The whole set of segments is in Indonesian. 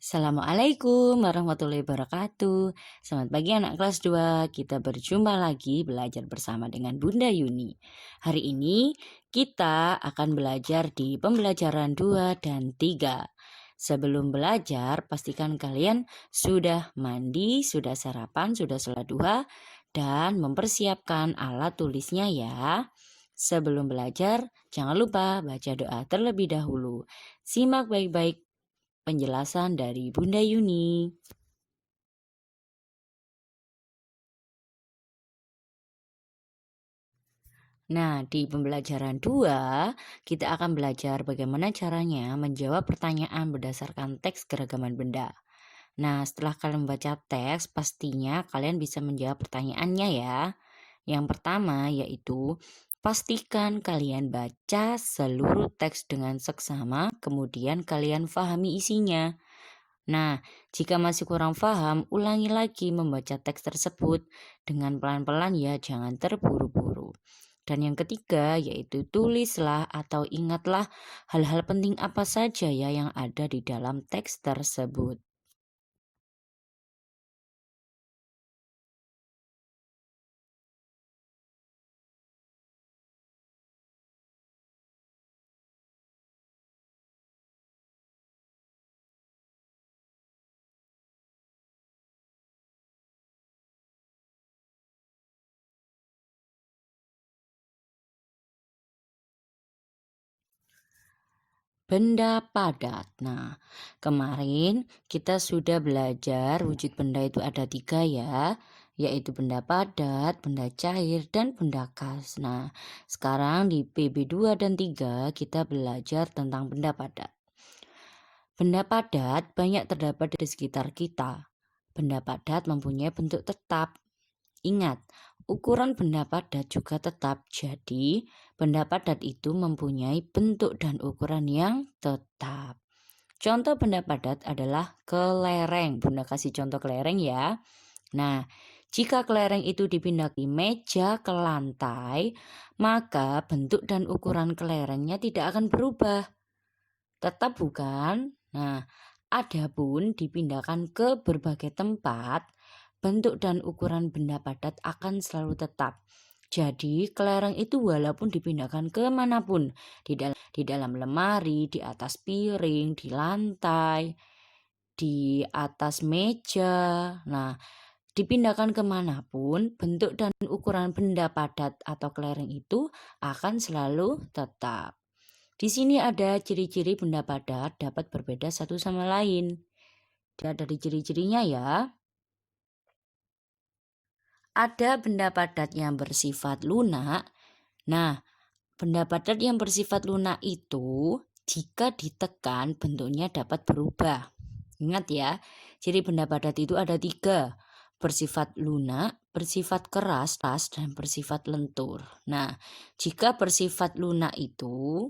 Assalamualaikum warahmatullahi wabarakatuh. Selamat pagi anak kelas 2. Kita berjumpa lagi belajar bersama dengan Bunda Yuni. Hari ini kita akan belajar di pembelajaran 2 dan 3. Sebelum belajar, pastikan kalian sudah mandi, sudah sarapan, sudah sholat duha, dan mempersiapkan alat tulisnya ya. Sebelum belajar, jangan lupa baca doa terlebih dahulu. Simak baik-baik penjelasan dari Bunda Yuni. Nah, di pembelajaran 2, kita akan belajar bagaimana caranya menjawab pertanyaan berdasarkan teks keragaman benda. Nah, setelah kalian membaca teks, pastinya kalian bisa menjawab pertanyaannya ya. Yang pertama yaitu, pastikan kalian baca seluruh teks dengan seksama, kemudian kalian pahami isinya. Nah, jika masih kurang paham, ulangi lagi membaca teks tersebut dengan pelan-pelan ya, jangan terburu-buru. Dan yang ketiga yaitu tulislah atau ingatlah hal-hal penting apa saja ya yang ada di dalam teks tersebut. Benda padat. Nah, kemarin kita sudah belajar wujud benda itu ada 3 ya, yaitu benda padat, benda cair, dan benda kas. Nah, sekarang di PB 2 dan 3 kita belajar tentang benda padat. Benda padat banyak terdapat di sekitar kita. Benda padat mempunyai bentuk tetap. Ingat, ukuran benda padat juga tetap. Jadi, benda padat itu mempunyai bentuk dan ukuran yang tetap. Contoh benda padat adalah kelereng. Bunda kasih contoh kelereng ya. Nah, jika kelereng itu dipindah di meja ke lantai, maka bentuk dan ukuran kelerengnya tidak akan berubah. Tetap bukan? Nah, adapun dipindahkan ke berbagai tempat, bentuk dan ukuran benda padat akan selalu tetap. Jadi, kelereng itu walaupun dipindahkan kemanapun, di dalam lemari, di atas piring, di lantai, di atas meja. Nah, dipindahkan kemanapun, bentuk dan ukuran benda padat atau kelereng itu akan selalu tetap. Di sini ada ciri-ciri benda padat dapat berbeda satu sama lain. Dilihat dari ciri-cirinya ya. Ada benda padat yang bersifat lunak. Nah, benda padat yang bersifat lunak itu jika ditekan bentuknya dapat berubah. Ingat ya, ciri benda padat itu ada 3. Bersifat lunak, bersifat keras, dan bersifat lentur. Nah, jika bersifat lunak itu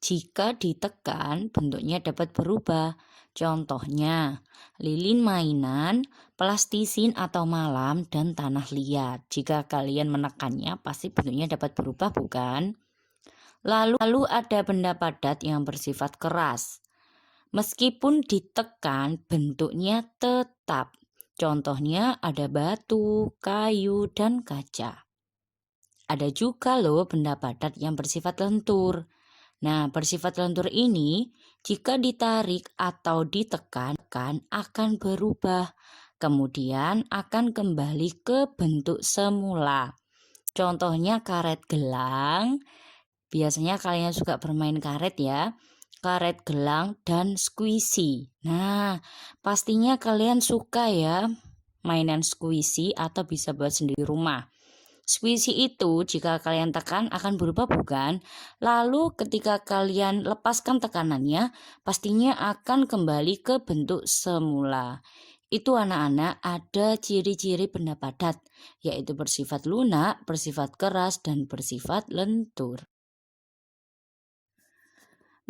jika ditekan, bentuknya dapat berubah. Contohnya, lilin mainan, plastisin atau malam, dan tanah liat. Jika kalian menekannya, pasti bentuknya dapat berubah, bukan? Lalu ada benda padat yang bersifat keras. Meskipun ditekan, bentuknya tetap. Contohnya ada batu, kayu, dan kaca. Ada juga loh benda padat yang bersifat lentur. Nah, bersifat lentur ini jika ditarik atau ditekan akan berubah. Kemudian akan kembali ke bentuk semula. Contohnya karet gelang. Biasanya kalian suka bermain karet ya. Karet gelang dan squishy. Nah, pastinya kalian suka ya mainan squishy atau bisa buat sendiri rumah. Squishy itu jika kalian tekan akan berubah bukan? Lalu ketika kalian lepaskan tekanannya, pastinya akan kembali ke bentuk semula. Itu anak-anak ada ciri-ciri benda padat, yaitu bersifat lunak, bersifat keras, dan bersifat lentur.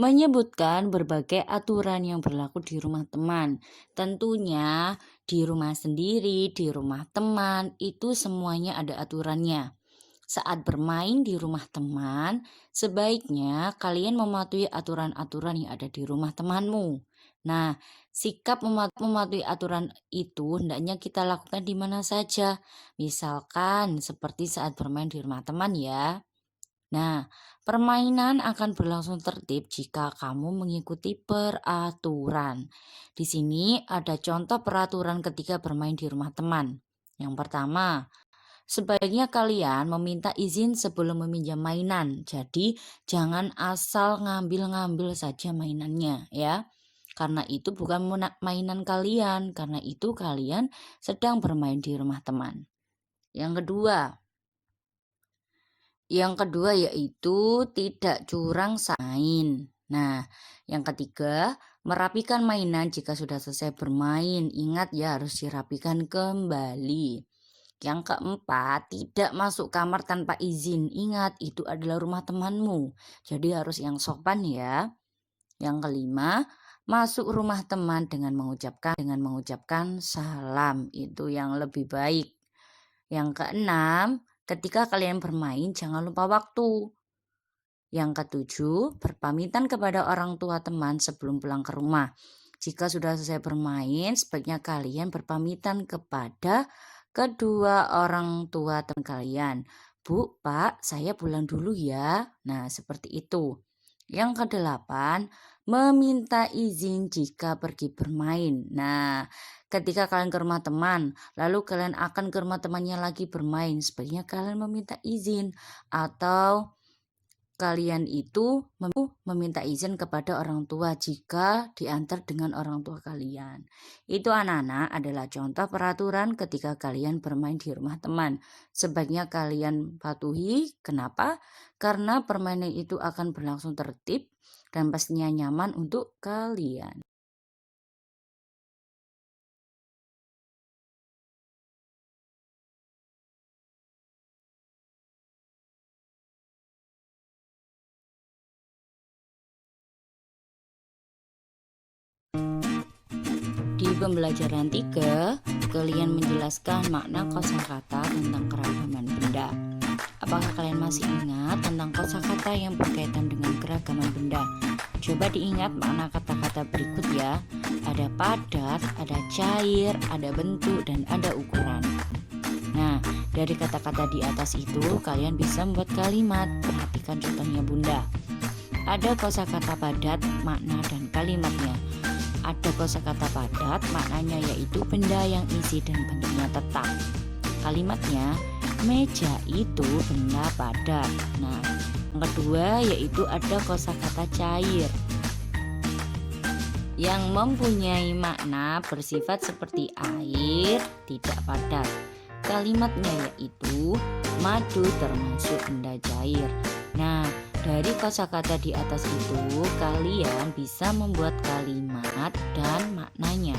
Menyebutkan berbagai aturan yang berlaku di rumah teman. Tentunya di rumah sendiri, di rumah teman, itu semuanya ada aturannya. Saat bermain di rumah teman, sebaiknya kalian mematuhi aturan-aturan yang ada di rumah temanmu. Nah, sikap mematuhi aturan itu hendaknya kita lakukan di mana saja. Misalkan seperti saat bermain di rumah teman ya. Nah, permainan akan berlangsung tertib jika kamu mengikuti peraturan. Di sini ada contoh peraturan ketika bermain di rumah teman. Yang pertama, sebaiknya kalian meminta izin sebelum meminjam mainan. Jadi, jangan asal ngambil-ngambil saja mainannya ya. Karena itu bukan mainan kalian, karena itu kalian sedang bermain di rumah teman. Yang kedua, yaitu tidak curang saat main. Nah, yang ketiga, merapikan mainan jika sudah selesai bermain. Ingat ya, harus dirapikan kembali. Yang keempat, tidak masuk kamar tanpa izin. Ingat, itu adalah rumah temanmu. Jadi harus yang sopan ya. Yang kelima, masuk rumah teman dengan mengucapkan salam. Itu yang lebih baik. Yang keenam, ketika kalian bermain jangan lupa waktu. Yang ketujuh, berpamitan kepada orang tua teman sebelum pulang ke rumah. Jika sudah selesai bermain, sebaiknya kalian berpamitan kepada kedua orang tua teman kalian. Bu, Pak, saya pulang dulu ya. Nah, seperti itu. Yang kedelapan, meminta izin jika pergi bermain. Nah, ketika kalian ke rumah teman, lalu kalian akan ke rumah temannya lagi bermain, sebaiknya kalian meminta izin atau kalian itu meminta izin kepada orang tua jika diantar dengan orang tua kalian. Itu anak-anak adalah contoh peraturan ketika kalian bermain di rumah teman. Sebaiknya kalian patuhi. Kenapa? Karena permainan itu akan berlangsung tertib dan pastinya nyaman untuk kalian. Di pembelajaran 3, kalian menjelaskan makna kosakata tentang keragaman benda. Apakah kalian masih ingat tentang kosakata yang berkaitan dengan keragaman benda? Coba diingat makna kata-kata berikut ya. Ada padat, ada cair, ada bentuk, dan ada ukuran. Nah, dari kata-kata di atas itu kalian bisa membuat kalimat. Perhatikan contohnya Bunda. Ada kosakata padat, makna dan kalimatnya. Ada kosakata padat, maknanya yaitu benda yang isi dan bentuknya tetap. Kalimatnya, meja itu benda padat. Nah, yang kedua yaitu ada kosakata cair yang mempunyai makna bersifat seperti air, tidak padat. Kalimatnya yaitu madu termasuk benda cair. Nah, dari kosakata di atas itu kalian bisa membuat kalimat dan maknanya.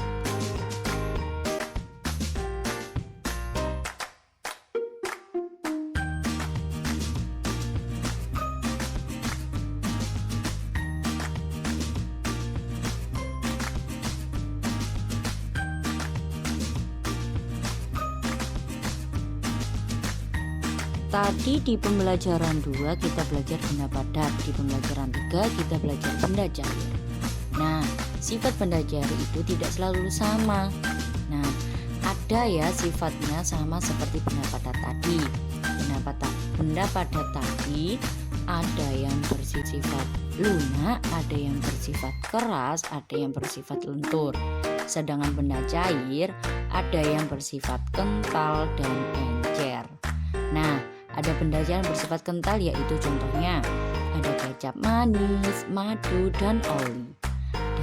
Tadi di pembelajaran 2 kita belajar benda padat, di pembelajaran 3 kita belajar benda cair. Nah, sifat benda cair itu tidak selalu sama. Nah, ada ya sifatnya sama seperti benda padat tadi. Benda padat tadi ada yang bersifat lunak, ada yang bersifat keras, ada yang bersifat lentur. Sedangkan benda cair ada yang bersifat kental dan encer. Nah, ada benda yang bersifat kental yaitu contohnya ada kecap manis, madu, dan oli.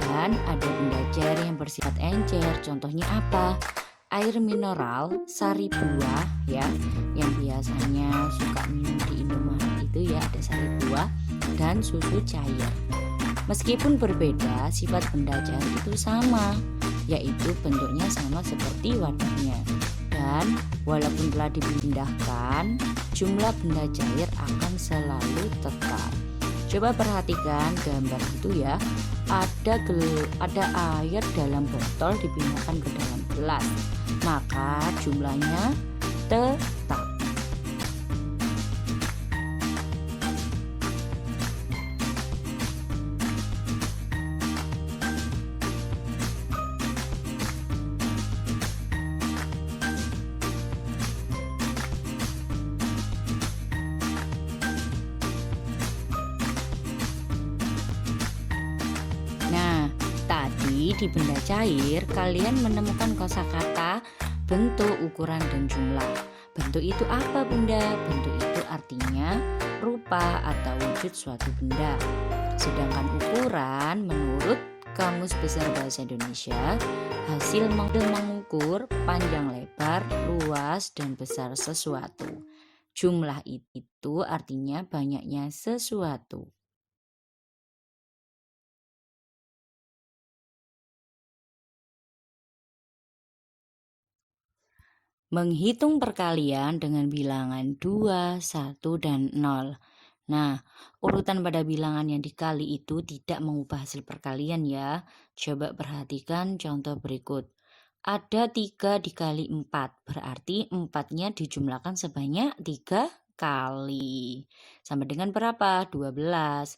Dan ada benda cair yang bersifat encer, contohnya apa? Air mineral, sari buah ya, yang biasanya suka minum di Indomaret itu ya, ada sari buah dan susu cair. Meskipun berbeda, sifat benda cair itu sama, yaitu bentuknya sama seperti wadahnya. Dan walaupun telah dipindahkan, jumlah benda cair akan selalu tetap. Coba perhatikan gambar itu ya. Ada air dalam botol dipindahkan ke dalam gelas, maka jumlahnya tetap. di benda cair, kalian menemukan kosakata, bentuk, ukuran, dan jumlah. Bentuk itu apa, Bunda? Bentuk itu artinya rupa atau wujud suatu benda. Sedangkan ukuran menurut Kamus Besar Bahasa Indonesia, hasil mengukur panjang lebar, luas, dan besar sesuatu. Jumlah itu artinya banyaknya sesuatu. Menghitung perkalian dengan bilangan 2, 1, dan 0. Nah, urutan pada bilangan yang dikali itu tidak mengubah hasil perkalian ya. Coba perhatikan contoh berikut. Ada 3 dikali 4, berarti 4-nya dijumlahkan sebanyak 3 kali. Sama dengan berapa? 12.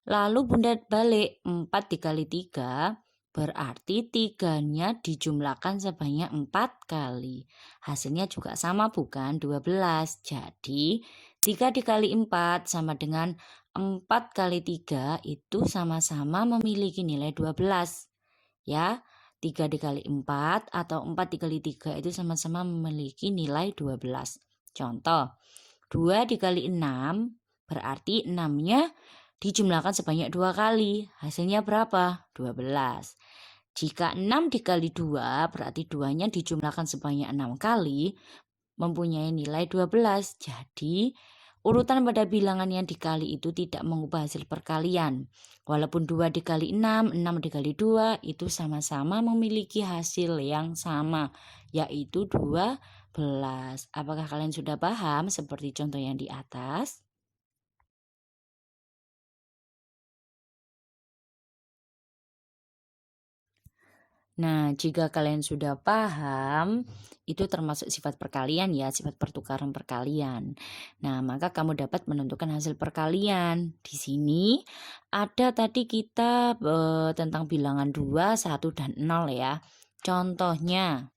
Lalu Bunda balik, 4 dikali 3, berarti 3-nya dijumlahkan sebanyak 4 kali. Hasilnya juga sama bukan? 12. Jadi 3 dikali 4 sama dengan 4 kali 3 itu sama-sama memiliki nilai 12. Ya, 3 dikali 4 atau 4 dikali 3 itu sama-sama memiliki nilai 12. Contoh, 2 dikali 6 berarti 6-nya dijumlahkan sebanyak 2 kali. Hasilnya berapa? 12. Jika 6 dikali 2 berarti 2-nya dijumlahkan sebanyak 6 kali mempunyai nilai 12. Jadi urutan pada bilangan yang dikali itu tidak mengubah hasil perkalian. Walaupun 2 dikali 6, 6 dikali 2 itu sama-sama memiliki hasil yang sama, yaitu 12. Apakah kalian sudah paham seperti contoh yang di atas? Nah, jika kalian sudah paham, itu termasuk sifat perkalian ya, sifat pertukaran perkalian. Nah, maka kamu dapat menentukan hasil perkalian. Di sini ada tadi kita tentang bilangan 2, 1, dan 0 ya. Contohnya,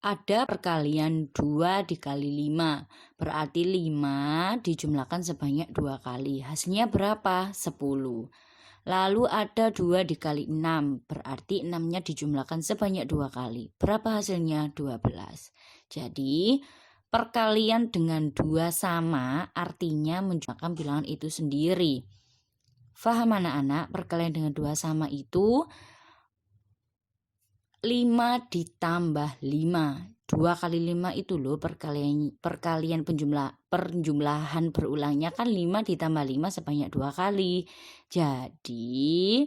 ada perkalian 2 dikali 5, berarti 5 dijumlahkan sebanyak 2 kali. Hasilnya berapa? 10. Lalu ada 2 dikali 6, berarti 6-nya dijumlahkan sebanyak 2 kali. Berapa hasilnya? 12. Jadi, perkalian dengan 2 sama artinya menjumlahkan bilangan itu sendiri. Faham anak-anak? Perkalian dengan 2 sama itu 5 ditambah 5. 2 kali 5 itu loh perkalian penjumlahan berulangnya kan 5 ditambah 5 sebanyak 2 kali. Jadi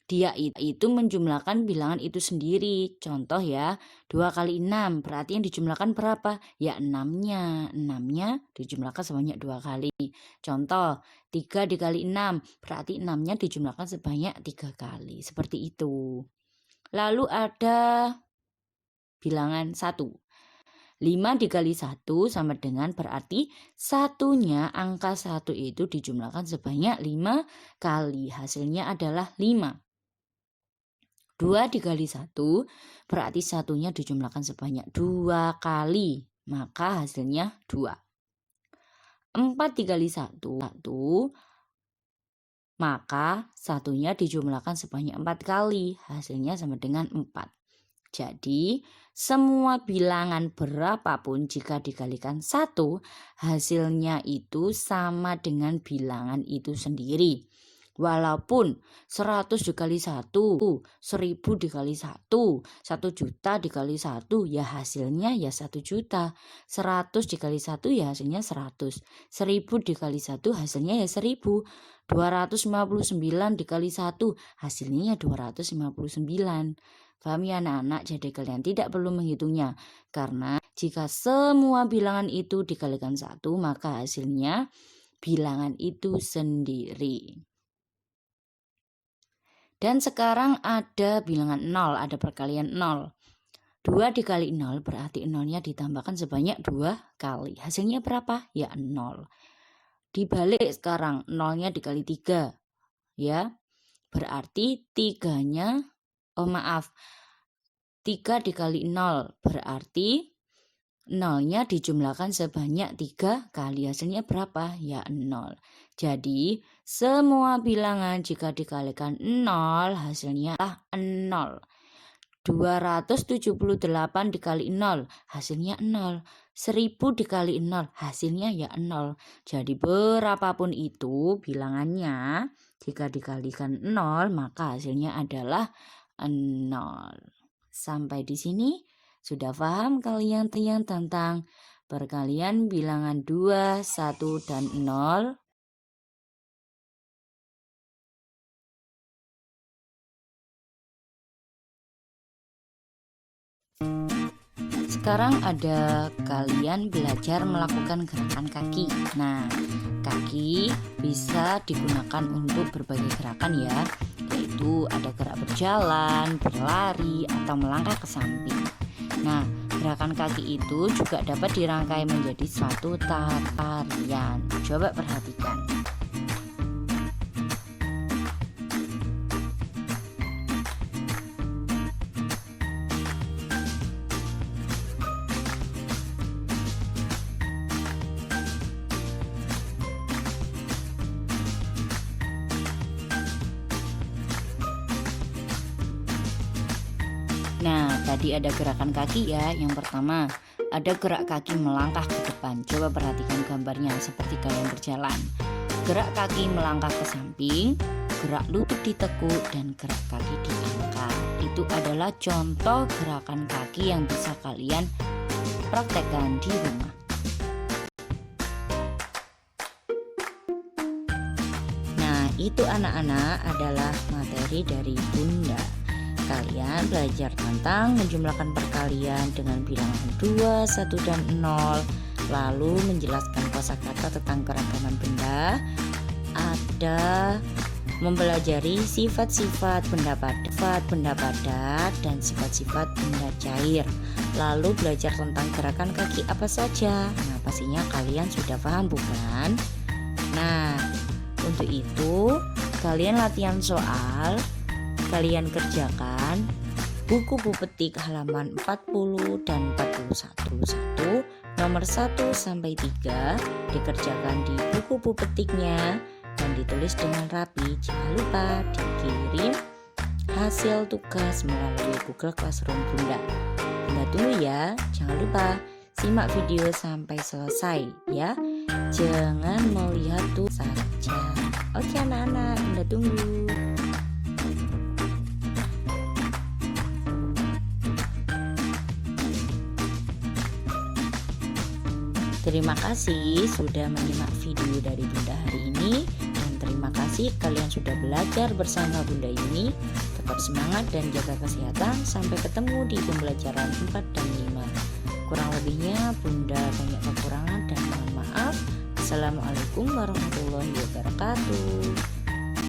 dia itu menjumlahkan bilangan itu sendiri. Contoh ya, 2 kali 6 berarti yang dijumlahkan berapa? Ya 6-nya. 6-nya dijumlahkan sebanyak 2 kali. Contoh, 3 dikali 6 berarti 6-nya dijumlahkan sebanyak 3 kali. Seperti itu. Lalu ada bilangan 1. 5 dikali 1 sama dengan berarti satunya angka 1 itu dijumlahkan sebanyak 5 kali. Hasilnya adalah 5. 2 dikali 1 berarti satunya dijumlahkan sebanyak 2 kali. Maka hasilnya 2. 4 dikali 1 maka satunya dijumlahkan sebanyak 4 kali. Hasilnya sama dengan 4. Jadi, semua bilangan berapapun jika dikalikan 1, hasilnya itu sama dengan bilangan itu sendiri. Walaupun 100 dikali 1, 1000 dikali 1, 1 juta dikali 1, ya hasilnya ya 1 juta. 100 dikali 1 ya hasilnya 100. 1000 dikali 1 hasilnya ya 1000. 259 dikali 1 hasilnya ya 259. Paham ya anak-anak? Jadi kalian tidak perlu menghitungnya. Karena jika semua bilangan itu dikalikan 1, maka hasilnya bilangan itu sendiri. Dan sekarang ada bilangan 0, ada perkalian 0. 2 dikali 0 berarti 0-nya ditambahkan sebanyak 2 kali. Hasilnya berapa? Ya 0. Dibalik sekarang, 0-nya dikali 3. Ya, berarti 3-nya, 3 dikali 0 berarti 0-nya dijumlahkan sebanyak 3 kali. Hasilnya berapa? Ya 0. Jadi, semua bilangan jika dikalikan 0 hasilnya 0. 278 dikali 0 hasilnya 0. 1000 dikali 0 hasilnya ya 0. Jadi berapapun itu bilangannya, jika dikalikan 0 maka hasilnya adalah 0. Sampai di sini sudah paham kalian tentang perkalian bilangan 2, 1, dan 0? Sekarang ada kalian belajar melakukan gerakan kaki. Nah, kaki bisa digunakan untuk berbagai gerakan ya, yaitu ada gerak berjalan, berlari, atau melangkah ke samping. Nah, gerakan kaki itu juga dapat dirangkai menjadi suatu tarian. Coba perhatikan. Nah, tadi ada gerakan kaki ya. Yang pertama, ada gerak kaki melangkah ke depan. Coba perhatikan gambarnya seperti kalian berjalan. Gerak kaki melangkah ke samping, gerak lutut ditekuk, dan gerak kaki diangkat. Itu adalah contoh gerakan kaki yang bisa kalian praktekkan di rumah. Nah, itu anak-anak adalah materi dari Bunda. Kalian belajar tentang menjumlahkan perkalian dengan bilangan 2, 1, dan 0, lalu menjelaskan kosakata tentang keragaman benda, ada mempelajari sifat-sifat benda padat dan sifat-sifat benda cair, lalu belajar tentang gerakan kaki apa saja. Nah, pastinya kalian sudah paham bukan? Nah, untuk itu kalian latihan soal, kalian kerjakan buku Bu Petik halaman 40 dan 41 nomor 1 sampai 3 dikerjakan di buku Bu Petiknya dan ditulis dengan rapi. Jangan lupa dikirim hasil tugas melalui Google Classroom Bunda. Bunda tunggu ya. Jangan lupa simak video sampai selesai ya. Jangan melihat tuh saja. Oke anak-anak, Bunda tunggu. Terima kasih sudah menyimak video dari Bunda hari ini, dan terima kasih kalian sudah belajar bersama Bunda ini. Tetap semangat dan jaga kesehatan. Sampai ketemu di pembelajaran 4 dan 5. Kurang lebihnya Bunda banyak kekurangan dan mohon maaf. Assalamualaikum warahmatullahi wabarakatuh.